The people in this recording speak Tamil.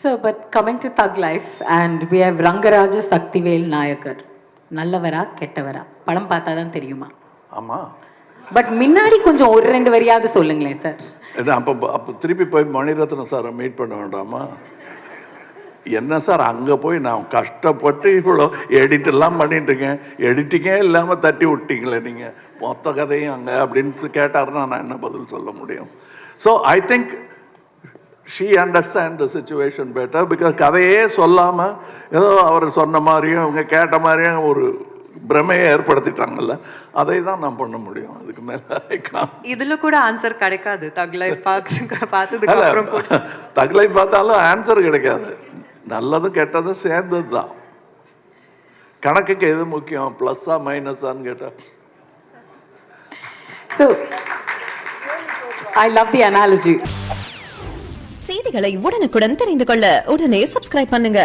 So, but coming to Thug Life, and we have Rangaraja Saktivel Nayakar. நல்லவரா கெட்டவரா படம் பார்த்தா தான் தெரியுமா? ஆமா. பட் முன்னாடி கொஞ்சம் ஒரு ரெண்டு வரியாவது சொல்லுங்களேன் சார். அப்போ திருப்பி போய் மணிரத்னம் சாரை மீட் பண்ண வேண்டாமா? என்ன சார் அங்கே போய் நான் கஷ்டப்பட்டு இவ்வளோ எடிட்டெல்லாம் பண்ணிட்டு இருக்கேன், எடிட்டிங்கே இல்லாமல் தட்டி விட்டீங்களே நீங்கள், மொத்த கதையும் அங்கே அப்படின்னு கேட்டாருன்னா நான் என்ன பதில் சொல்ல முடியும்? So I think she understand the situation better. Because கதையே சொல்லாமல் ஏதோ அவர் சொன்ன மாதிரியும் அவங்க கேட்ட மாதிரியும் ஒரு பிரமையை ஏற்படுத்திட்டாங்கல்ல, அதை தான் நான் பண்ண முடியும். அதுக்கு மேலே இதுல கூட ஆன்சர் கிடைக்காது. தக் லைஃப் பார்த்ததுக்கு அப்புறம் தக் லைஃப் பார்த்தாலும் ஆன்சர் கிடைக்காது. நல்லதும் கெட்டதும் சேர்ந்தது தான். கணக்குக்கு எது முக்கியம், பிளஸ்ஸா மைனஸான்னு கேட்டா? So, I love the analogy. செய்திகளை உடனுக்குடன் தெரிந்து கொள்ள உடனே சப்ஸ்கிரைப் பண்ணுங்க.